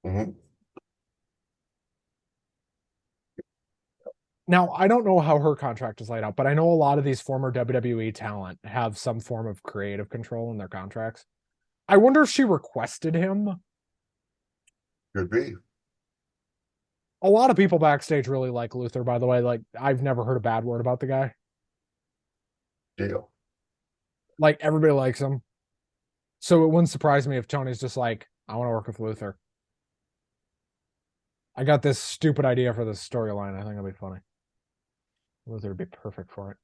S2: Mhm.
S1: Now, I don't know how her contract is laid out, but I know a lot of these former WWE talent have some form of creative control in their contracts. I wonder if she requested him.
S2: Could be.
S1: A lot of people backstage really like Luther, by the way. Like, I've never heard a bad word about the guy.
S2: Deal.
S1: Like, everybody likes him. So it wouldn't surprise me if Tony's just like, I want to work with Luther. I got this stupid idea for this storyline. I think it'll be funny. Luther would be perfect for it.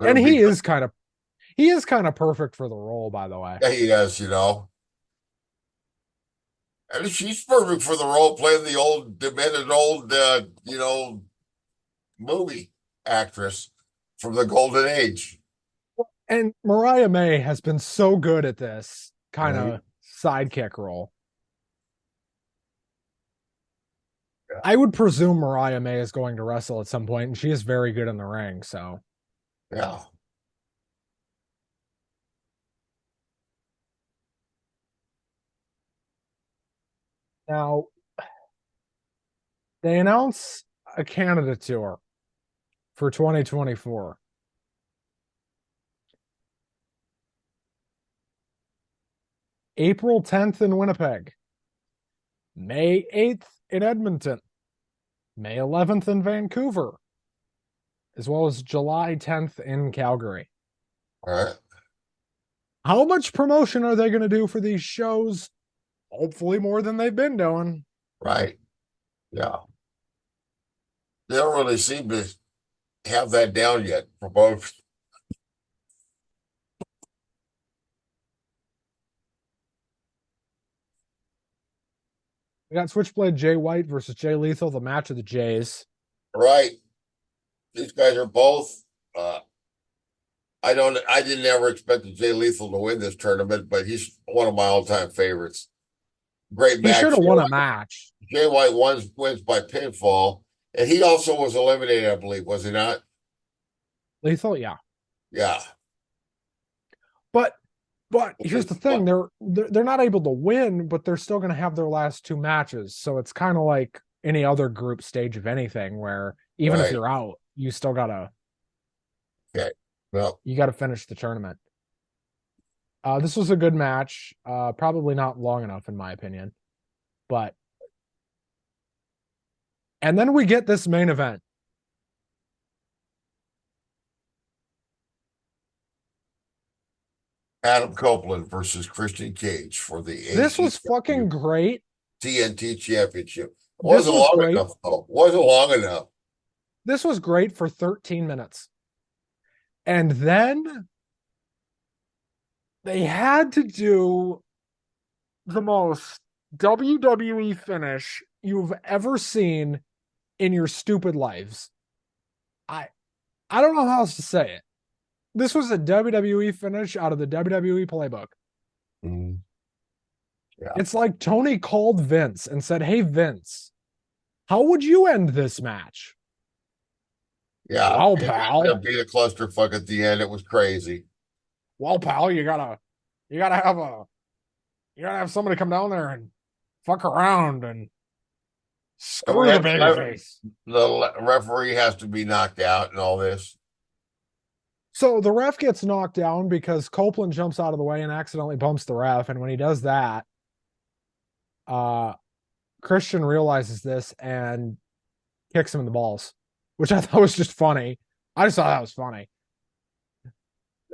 S1: And
S2: Could be.
S1: he is kind of perfect for the role, by the way.
S2: Yeah, he is, you know. And she's perfect for the role playing the old, demented old, movie actress from the golden age.
S1: And Mariah May has been so good at this kind
S2: Mhm.
S1: of sidekick role.
S2: Yeah.
S1: I would presume Mariah May is going to wrestle at some point, and she is very good in the ring. So
S2: Yeah.
S1: now they announce a Canada tour for 2024. April 10th in Winnipeg, May 8th in Edmonton, May 11th in Vancouver, as well as July 10th in Calgary.
S2: All right.
S1: How much promotion are they going to do for these shows? Hopefully, more than they've been doing.
S2: Right. Yeah. They don't really seem to have that down yet for both.
S1: We got Switchblade Jay White versus Jay Lethal, the match of the Jays.
S2: Right. These guys are both. Uh, I didn't ever expect Jay Lethal to win this tournament, but he's one of my all-time favorites. Great
S1: He should
S2: match.
S1: have won a match.
S2: Jay White wins by pinfall, and he also was eliminated, I believe, was he not?
S1: Lethal, yeah.
S2: Yeah.
S1: But here's the thing: they're not able to win, but they're still going to have their last two matches. So it's kind of like any other group stage of anything, where even if
S2: Right.
S1: you're out, you still gotta
S2: Okay. Well,
S1: finish the tournament. This was a good match. Probably not long enough, in my opinion, but and then we get this main event.
S2: Adam Copeland versus Christian Cage for the
S1: This was fucking
S2: AEW
S1: great.
S2: TNT Championship. It
S1: This
S2: wasn't
S1: was
S2: long
S1: great.
S2: enough, though. Wasn't long enough.
S1: This was great for 13 minutes. And then they had to do the most WWE finish you've ever seen in your stupid lives. I I don't know how else to say it. This was a WWE finish out of the WWE playbook.
S2: Mhm. Yeah.
S1: It's like Tony called Vince and said, "Hey Vince, how would you end this match?"
S2: Yeah,
S1: Well,
S2: it ended
S1: pal.
S2: up being a clusterfuck at the end. It was crazy.
S1: Well, pal, you gotta have somebody come down there and fuck around and
S2: And we
S1: screw the
S2: had
S1: baby face.
S2: the referee has to be knocked out and all this.
S1: So the ref gets knocked down because Copeland jumps out of the way and accidentally bumps the ref. And when he does that, uh, Christian realizes this and kicks him in the balls, which I thought was just funny. I just thought that was funny.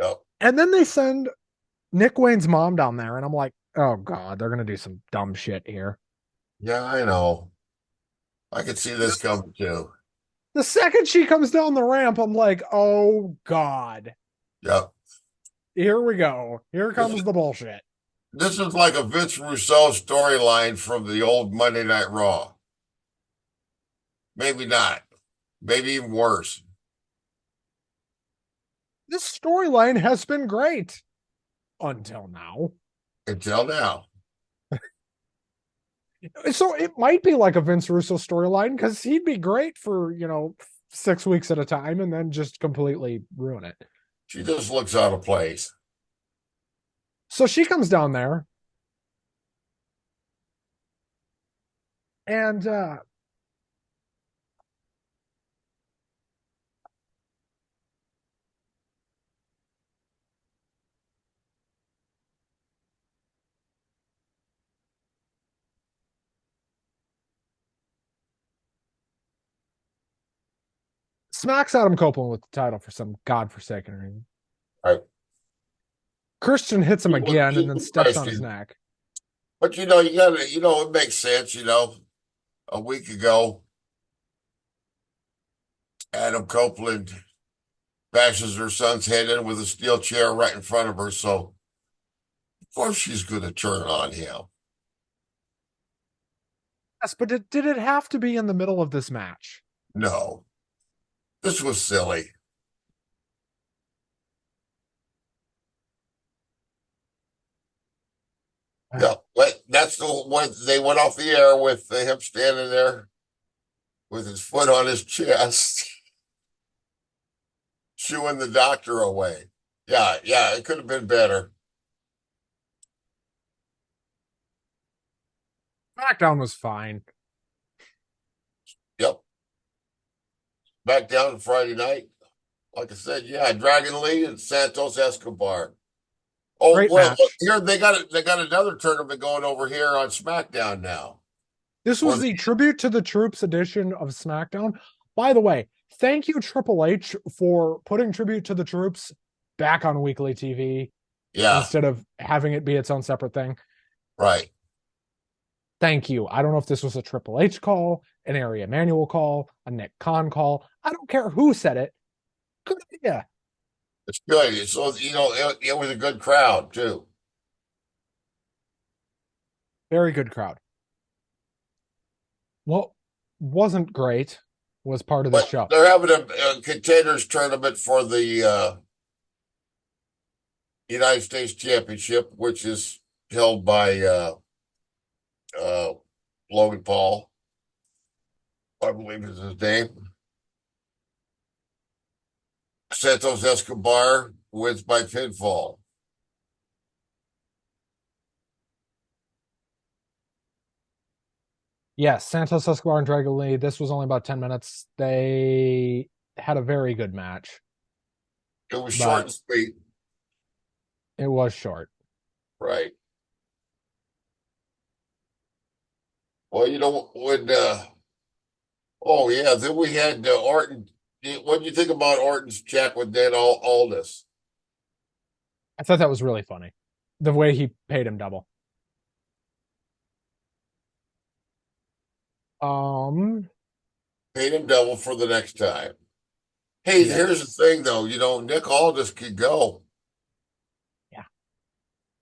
S2: Yep.
S1: And then they send Nick Wayne's mom down there, and I'm like, oh God, they're gonna do some dumb shit here.
S2: Yeah, I know. I could see this coming too.
S1: The second she comes down the ramp, I'm like, oh God,
S2: Yep.
S1: here we go. Here
S2: This
S1: comes
S2: is
S1: the bullshit.
S2: this is like a Vince Russo storyline from the old Monday Night Raw. Maybe not. Maybe even worse.
S1: This storyline has been great until now.
S2: Until now.
S1: So it might be like a Vince Russo storyline because he'd be great for, 6 weeks at a time and then just completely ruin it.
S2: She just looks out of place.
S1: So she comes down there and smacks Adam Copeland with the title for some godforsaken reason.
S2: Right.
S1: Christian hits him again and then steps on his
S2: Interesting.
S1: neck.
S2: But you gotta, it makes sense, a week ago, Adam Copeland bashes her son's head in with a steel chair right in front of her. So, of course, she's going to turn on him.
S1: Yes, but did it have to be in the middle of this match?
S2: No, this was silly. Yeah, but that's the one they went off the air with him standing there with his foot on his chest, shooing the doctor away. Yeah, yeah, it could have been better.
S1: SmackDown was fine.
S2: Yep. Back down Friday night. Like I said, yeah, Dragon Lee and Santos Escobar. Oh
S1: Great
S2: well, look,
S1: match.
S2: here they got another tournament going over here on SmackDown now.
S1: This
S2: For
S1: was
S2: the
S1: the Tribute to the Troops edition of SmackDown. By the way, thank you, Triple H, for putting Tribute to the Troops back on weekly TV
S2: yeah,
S1: instead of having it be its own separate thing.
S2: right.
S1: Thank you. I don't know if this was a Triple H call, an Area Manual call, a Nick Khan call. I don't care who said it. Good idea.
S2: It's good. So it was a good crowd too.
S1: Very good crowd. What wasn't great was part of the
S2: But
S1: show.
S2: they're having a contenders tournament for the United States Championship, which is held by uh, Logan Paul, I believe is his name. Santos Escobar wins by pinfall.
S1: Yes, Santos Escobar and Dragon Lee. This was only about 10 minutes. They had a very good match,
S2: It was short
S1: but
S2: and sweet,
S1: it was short.
S2: right? Well, when oh yeah, then we had Orton. What do you think about Orton's chat with Dan Aldis?
S1: I thought that was really funny. The way he paid him double. Um,
S2: Paid him double for the next time. Hey, here's the
S1: yes.
S2: thing though, Nick Aldis could go.
S1: Yeah.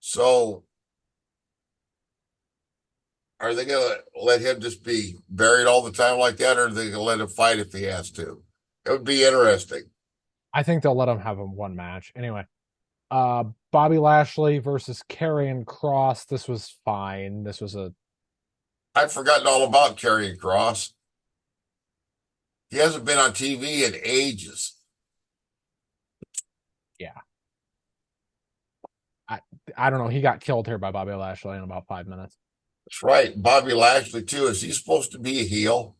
S2: So are they gonna let him just be buried all the time like that, or are they gonna let him fight if he has to? It would be interesting.
S1: I think they'll let him have him one match. Anyway, Bobby Lashley versus Karrion Kross. This was fine. This was a
S2: I'd forgotten all about Karrion Kross. He hasn't been on TV in ages.
S1: Yeah. I I don't know. He got killed here by Bobby Lashley in about 5 minutes.
S2: That's right. Bobby Lashley, too. Is he supposed to be a heel?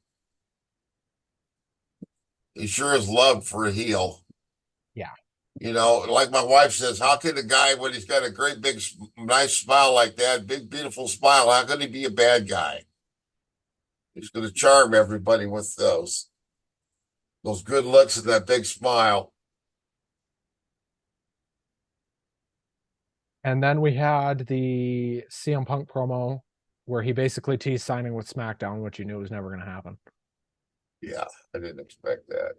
S2: He sure is loved for a heel.
S1: Yeah.
S2: You know, like my wife says, how can a guy, when he's got a great big, nice smile like that, big, beautiful smile, how can he be a bad guy? He's going to charm everybody with those good looks and that big smile.
S1: And then we had the CM Punk promo where he basically teased signing with SmackDown, which you knew was never going to happen.
S2: Yeah, I didn't expect that.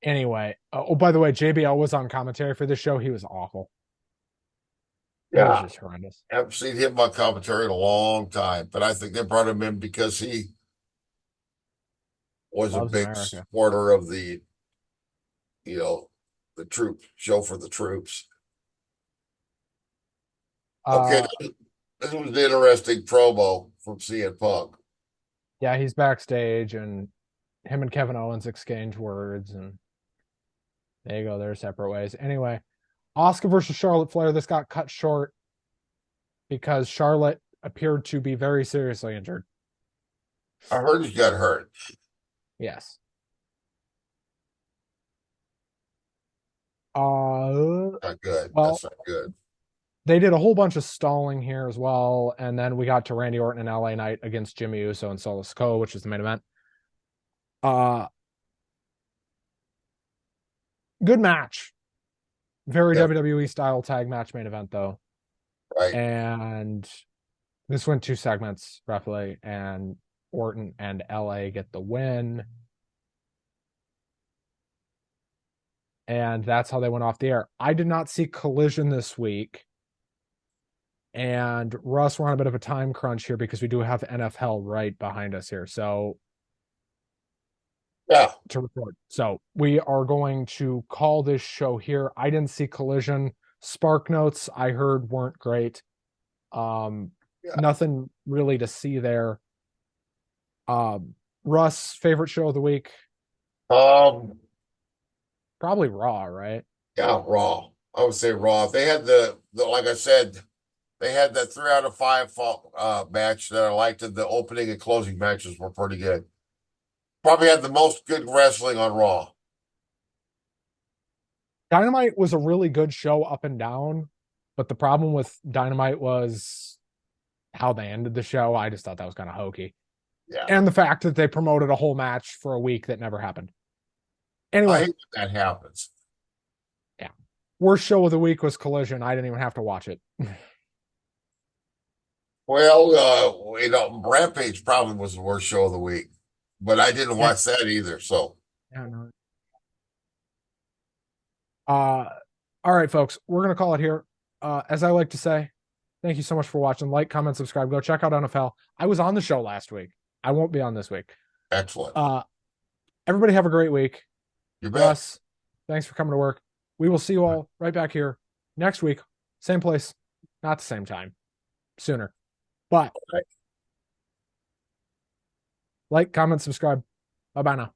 S1: Anyway, oh, by the way, JBL was on commentary for the show. He was awful. He was
S2: Yeah,
S1: just horrendous.
S2: I haven't seen him on commentary in a long time, but I think they brought him in because he was a
S1: Loves
S2: big
S1: America.
S2: supporter of you know, the troop show for the troops. Okay,
S1: Uh,
S2: this was an interesting promo from CM Punk.
S1: yeah, he's backstage, and him and Kevin Owens exchange words, and there you go. They're separate ways. Anyway, Oscar versus Charlotte Flair. This got cut short because Charlotte appeared to be very seriously injured.
S2: I heard he got hurt.
S1: Yes.
S2: Not good.
S1: Well,
S2: That's not good.
S1: they did a whole bunch of stalling here as well, and then we got to Randy Orton and LA Knight against Jimmy Uso and Solo Sikoa, which is the main event. Uh Good match. Very
S2: Yeah,
S1: WWE style tag match main event though.
S2: right.
S1: And this went 2 segments roughly, and Orton and LA get the win. And that's how they went off the air. I did not see Collision this week. And Russ, we're on a bit of a time crunch here because we do have NFL right behind us here. So
S2: Yeah.
S1: to record. So we are going to call this show here. I didn't see Collision. Spark Notes I heard weren't great. Um,
S2: Yeah.
S1: Nothing really to see there. Russ, favorite show of the week?
S2: Um,
S1: Probably Raw, right?
S2: yeah, Raw. I would say Raw. They had the like I said, they had that 3 out of 5 match that I liked, and the opening and closing matches were pretty good. Probably had the most good wrestling on Raw.
S1: Dynamite was a really good show up and down, but the problem with Dynamite was how they ended the show. I just thought that was kind of hokey.
S2: Yeah.
S1: And the fact that they promoted a whole match for a week that never happened.
S2: I
S1: Anyway,
S2: hate when that happens.
S1: yeah. Worst show of the week was Collision. I didn't even have to watch it.
S2: Well, Rampage probably was the worst show of the week, but I didn't
S1: Yeah.
S2: watch that either. So,
S1: Yeah, no. Uh, all right, folks, we're gonna call it here. As I like to say, thank you so much for watching. Like, comment, subscribe. Go check out NFL. I was on the show last week. I won't be on this week.
S2: excellent.
S1: Everybody have a great week.
S2: You bet.
S1: Russ, thanks for coming to work. We will see you all right back here next week. Same place, not the same time. Sooner. But like, comment, subscribe. Bye bye now.